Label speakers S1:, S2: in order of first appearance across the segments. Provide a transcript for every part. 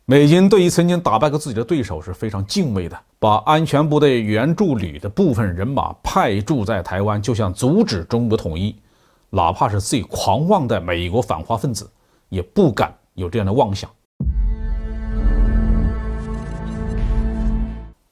S1: 美军对于曾经打败过自己的对手是非常敬畏的，把安全部队援助旅的部分人马派驻在台湾，就想阻止中国统一。哪怕是最狂妄的美国反华分子，也不敢有这样的妄想。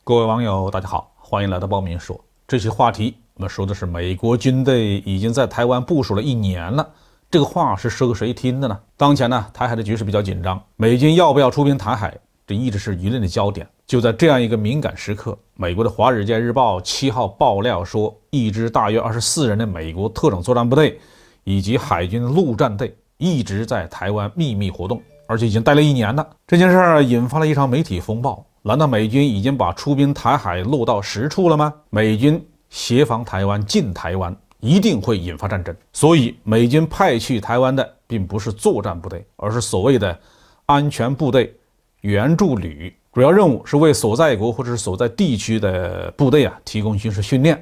S1: 各位网友，大家好，欢迎来到报民说。这期话题我们说的是美国军队已经在台湾部署了1年了。这个话是说给谁听的呢？当前呢，台海的局势比较紧张，美军要不要出兵台海，这一直是舆论的焦点。就在这样一个敏感时刻，美国的《华尔街日报》7号爆料说，一支大约24人的美国特种作战部队以及海军陆战队一直在台湾秘密活动，而且已经待了1年了。这件事引发了一场媒体风暴。难道美军已经把出兵台海落到实处了吗？美军协防台湾进台湾一定会引发战争，所以美军派去台湾的并不是作战部队，而是所谓的安全部队援助旅，主要任务是为所在国或者是所在地区的部队提供军事训练，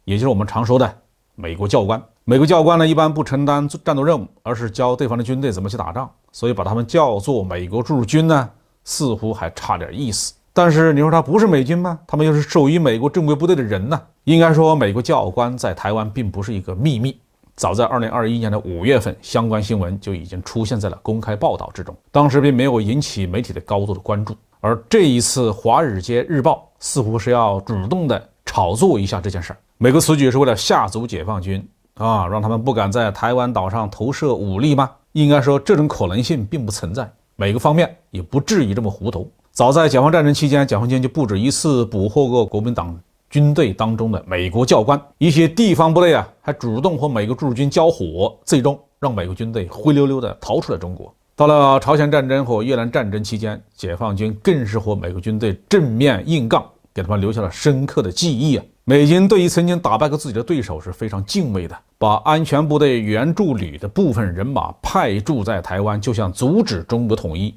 S1: 也就是我们常说的美国教官。美国教官呢，一般不承担战斗任务，而是教对方的军队怎么去打仗，所以把他们叫做美国驻军呢，似乎还差点意思。但是你说他不是美军吗？他们又是属于美国正规部队的人呢。应该说，美国教官在台湾并不是一个秘密。早在2021年的5月份，相关新闻就已经出现在了公开报道之中，当时并没有引起媒体的高度的关注。而这一次，《华尔街日报》似乎是要主动的炒作一下这件事儿。美国此举是为了吓阻解放军让他们不敢在台湾岛上投射武力吗？应该说，这种可能性并不存在，美国方面也不至于这么糊涂。早在解放战争期间，解放军就不止一次捕获过国民党军队当中的美国教官，一些地方部队还主动和美国驻军交火，最终让美国军队灰溜溜地逃出了中国。到了朝鲜战争和越南战争期间，解放军更是和美国军队正面硬杠，给他们留下了深刻的记忆美军对于曾经打败过自己的对手是非常敬畏的，把安全部队援助旅的部分人马派驻在台湾，就想阻止中国统一。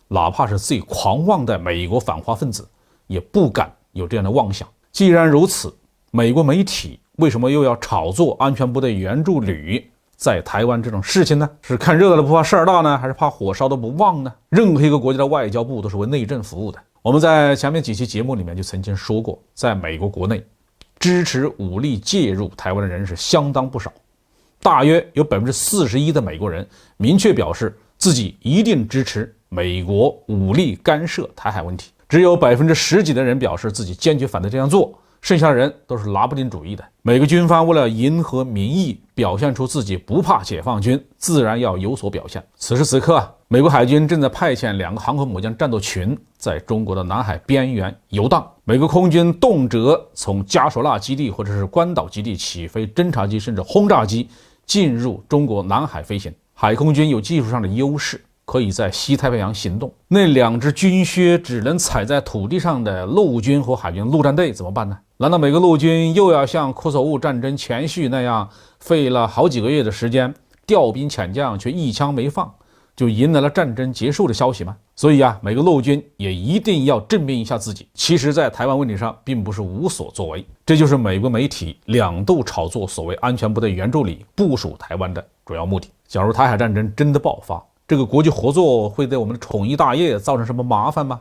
S1: 哪怕是最狂妄的美国反华分子，也不敢有这样的妄想。既然如此，美国媒体为什么又要炒作安全部队援助旅在台湾这种事情呢？是看热闹的不怕事儿大呢，还是怕火烧的不旺呢？任何一个国家的外交部都是为内政服务的。我们在前面几期节目里面就曾经说过，在美国国内支持武力介入台湾的人是相当不少，大约有41%的美国人明确表示自己一定支持美国武力干涉台海问题，只有10%几的人表示自己坚决反对这样做，剩下的人都是拿不定主意的。美国军方为了迎合民意，表现出自己不怕解放军，自然要有所表现。此时此刻美国海军正在派遣2个航空母舰战斗群在中国的南海边缘游荡，美国空军动辄从加索纳基地或者是关岛基地起飞侦察机甚至轰炸机进入中国南海飞行。海空军有技术上的优势，可以在西太平洋行动，那2只军靴只能踩在土地上的陆军和海军陆战队怎么办呢？难道美国陆军又要像科索沃战争前夕那样费了好几个月的时间调兵遣将，却一枪没放就迎来了战争结束的消息吗？所以美国陆军也一定要证明一下自己，其实在台湾问题上并不是无所作为。这就是美国媒体2度炒作所谓安全部队援助旅部署台湾的主要目的。假如台海战争真的爆发，这个国际合作会对我们的统一大业造成什么麻烦吗？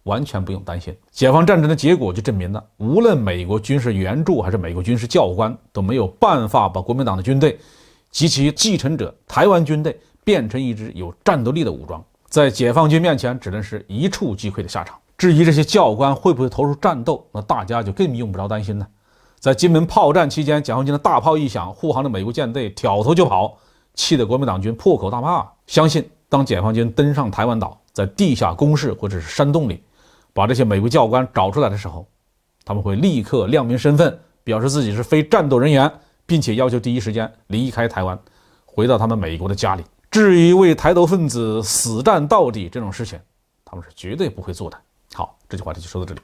S1: 完全不用担心。解放战争的结果就证明了，无论美国军事援助还是美国军事教官，都没有办法把国民党的军队及其继承者台湾军队变成一支有战斗力的武装，在解放军面前只能是一触即溃的下场。至于这些教官会不会投入战斗，那大家就更用不着担心了。在金门炮战期间，解放军的大炮一响，护航的美国舰队挑头就跑，气得国民党军破口大骂。相信当解放军登上台湾岛，在地下工事或者是山洞里把这些美国教官找出来的时候，他们会立刻亮明身份，表示自己是非战斗人员，并且要求第一时间离开台湾，回到他们美国的家里。至于为台独分子死战到底这种事情，他们是绝对不会做的。好，这句话题就说到这里。